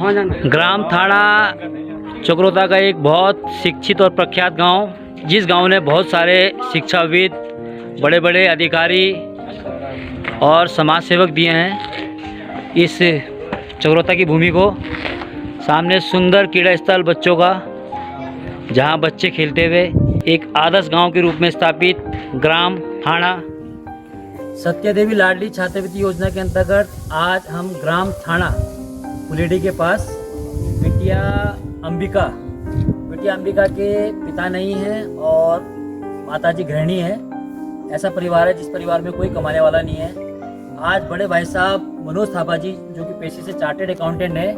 ग्राम थाना चकरोता का एक बहुत शिक्षित और प्रख्यात गांव, जिस गांव ने बहुत सारे शिक्षाविद, बड़े बड़े अधिकारी और समाज सेवक दिए हैं इस चकरोता की भूमि को। सामने सुंदर क्रीड़ा स्थल बच्चों का, जहां बच्चे खेलते हुए एक आदर्श गांव के रूप में स्थापित ग्राम थाना। सत्यदेवी लाडली छात्रवृत्ति योजना के अंतर्गत आज हम ग्राम थाना पुलेडी के पास बिटिया अंबिका के पिता नहीं हैं और माताजी गृहिणी है। ऐसा परिवार है जिस परिवार में कोई कमाने वाला नहीं है। आज बड़े भाई साहब मनोज थापा जी, जो कि पेशे से चार्टेड अकाउंटेंट है,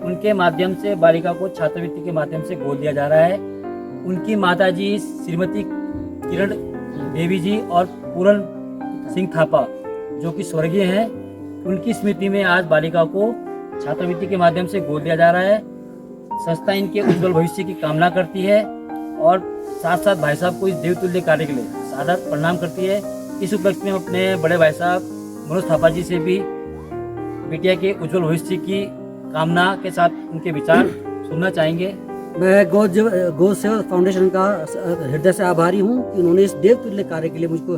उनके माध्यम से बालिका को छात्रवृत्ति के माध्यम से गोद दिया जा रहा है। उनकी माताजी श्रीमती किरण देवी जी और पूरन सिंह थापा, जो कि स्वर्गीय हैं, उनकी स्मृति में आज बालिका को छात्रवृत्ति के माध्यम से गोद दिया जा रहा है। संस्था इनके उज्जवल भविष्य की कामना करती है और साथ साथ भाई साहब को इस देवतुल्य कार्य के लिए सादर प्रणाम करती है। इस उपलक्ष्य में अपने बड़े भाई साहब मनोज थापा जी से भी बिटिया के उज्जवल भविष्य की कामना के साथ उनके विचार सुनना चाहेंगे। मैं गौ सेवा फाउंडेशन का हृदय से आभारी हूँ कि उन्होंने इस देवतुल्य कार्य के लिए मुझको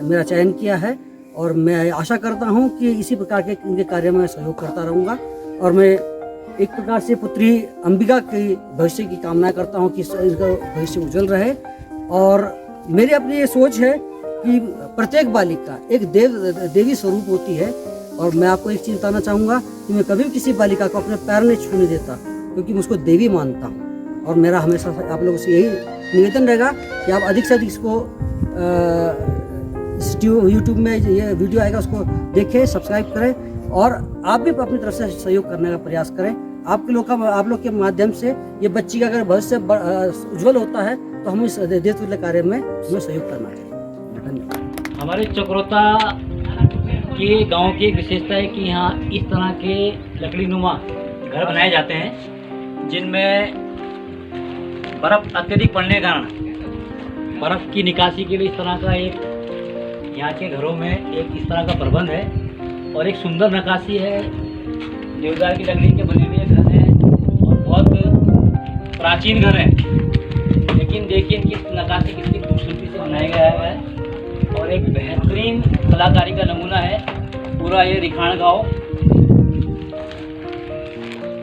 मेरा चयन किया है और मैं आशा करता हूँ कि इसी प्रकार के इनके कार्य में सहयोग करता रहूँगा। और मैं एक प्रकार से पुत्री अंबिका की भविष्य की कामना करता हूँ कि इसका भविष्य उज्जवल रहे। और मेरी अपनी ये सोच है कि प्रत्येक बालिका एक देवी स्वरूप होती है। और मैं आपको एक चीज़ बताना चाहूँगा कि मैं कभी भी किसी बालिका को अपने पैर नहीं छूने देता, क्योंकि मैं उसको देवी मानता हूँ। और मेरा हमेशा आप लोगों से यही निवेदन रहेगा कि आप अधिक से अधिक इसको यूट्यूब में ये वीडियो आएगा उसको देखें, सब्सक्राइब करें और आप भी अपनी तरफ से सहयोग करने का प्रयास करें। आप लोग के माध्यम से ये बच्ची का अगर भविष्य उज्जवल होता है तो हम इस देवतुल्य कार्य में हमें सहयोग करना चाहिए। धन्यवाद। हमारे चकरोता के गांव की एक विशेषता है कि यहाँ इस तरह के लकड़ी नुमा घर बनाए जाते हैं, जिनमें बर्फ़ अत्यधिक पड़ने के कारण बर्फ़ की निकासी के लिए इस तरह का एक यहाँ के घरों में एक इस तरह का प्रबंध है। और एक सुंदर नक्काशी है, देवदार की लकड़ी के बने हुए घर हैं और बहुत प्राचीन घर हैं, लेकिन देखिए इनकी नक्काशी कितनी खूबसूरती से बनाया गया है और एक बेहतरीन कलाकारी का नमूना है पूरा ये रिखाण गाँव।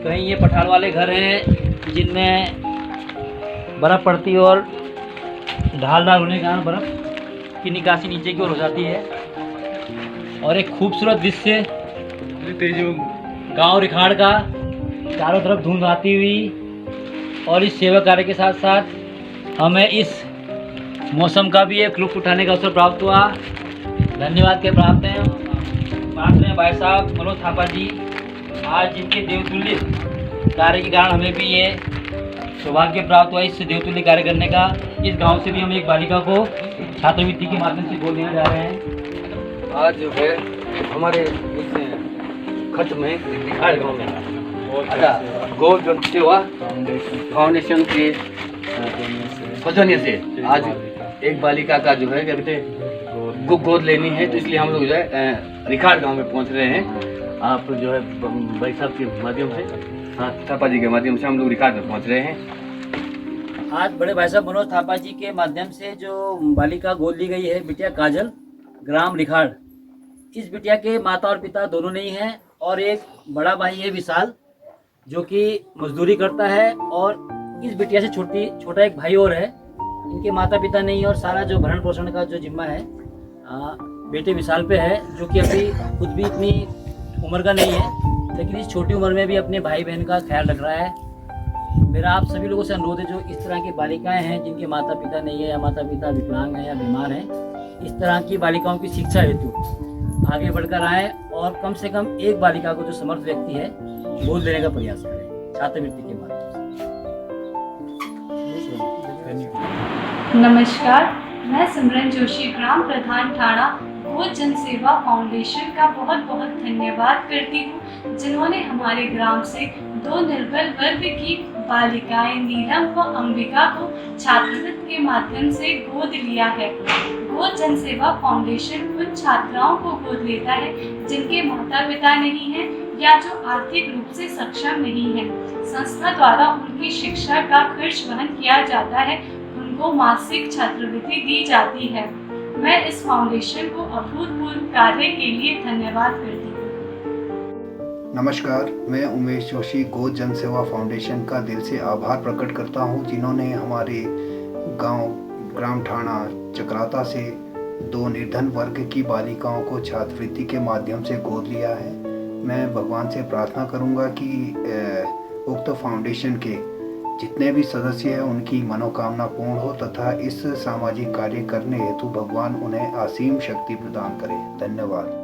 कहीं ये पठार वाले घर हैं जिनमें बर्फ़ पड़ती है और ढालदार होने के कारण बर्फ़ की निकासी नीचे की ओर हो जाती है। और एक खूबसूरत दृश्य गांव रिखाड़ का, चारों तरफ धुंध आती हुई। और इस सेवा कार्य के साथ साथ हमें इस मौसम का भी एक लुत्फ़ उठाने का अवसर प्राप्त हुआ। धन्यवाद के प्राप्त हैं पात्र हैं भाई साहब मनोज थापा जी। आज जिनके देवतुल्य कार्य के कारण हमें भी ये सौभाग्य प्राप्त हुआ इस देवतुल्य कार्य करने का। इस गांव से भी हम एक बालिका को छात्रवृत्ति के माध्यम से गोद देने जा रहे हैं। आज जो है हमारे इस खत में रिखाड़ गाँव में गौ सेवा फाउंडेशन के सौजन्य से आज एक बालिका का जो है कहते गोद लेनी है, तो इसलिए हम लोग जो है रिखाड़ गांव में पहुंच रहे हैं। आप जो है भाई साहब के माध्यम से, हाँ थापा जी के माध्यम से हम लोग रिखाड़ में पहुंच रहे हैं। आज बड़े भाई साहब मनोज थापा जी के माध्यम से जो बालिका गोद ली गई है बिटिया काजल, ग्राम रिखाड़। इस बिटिया के माता और पिता दोनों नहीं हैं और एक बड़ा भाई है विशाल, जो कि मजदूरी करता है। और इस बिटिया से छोटा एक भाई और है। इनके माता पिता नहीं और सारा जो भरण पोषण का जो जिम्मा है बेटे विशाल पे है, जो कि अभी खुद भी इतनी उम्र का नहीं है, लेकिन इस छोटी उम्र में भी अपने भाई बहन का ख्याल रख रहा है। मेरा आप सभी लोगों से अनुरोध है, जो इस तरह की बालिकाएं हैं जिनके माता पिता नहीं है या माता पिता विकलांग हैं या बीमार हैं, इस तरह की बालिकाओं की शिक्षा हेतु आगे बढ़कर आएँ और कम से कम एक बालिका को जो समर्थ व्यक्ति है गोद लेने का प्रयास करें छात्रवृत्ति के माध्यम से। नमस्कार, मैं सिमरन जोशी ग्राम प्रधान थाना गो जन सेवा फाउंडेशन का बहुत बहुत धन्यवाद करती हूँ, जिन्होंने हमारे ग्राम से 2 निर्बल वर्ग की बालिकाएं नीलम व अंबिका को छात्रवृत्ति के माध्यम से गोद लिया है। गो जन सेवा फाउंडेशन उन छात्राओं को गोद लेता है जिनके माता पिता नहीं हैं या जो आर्थिक रूप से सक्षम नहीं है। संस्था द्वारा उनकी शिक्षा का खर्च वहन किया जाता है, उनको मासिक छात्रवृत्ति दी जाती है। मैं इस फाउंडेशन को अभूतपूर्व कार्य के लिए धन्यवाद करती हूँ। नमस्कार, मैं उमेश जोशी गो जन सेवा फाउंडेशन का दिल से आभार प्रकट करता हूं, जिन्होंने हमारे गांव ग्राम ठाणा चक्राता से 2 निर्धन वर्ग की बालिकाओं को छात्रवृत्ति के माध्यम से गोद लिया है। मैं भगवान से प्रार्थना करूंगा कि उक्त फाउंडेशन के जितने भी सदस्य हैं उनकी मनोकामना पूर्ण हो तथा इस सामाजिक कार्य करने हेतु भगवान उन्हें असीम शक्ति प्रदान करे। धन्यवाद।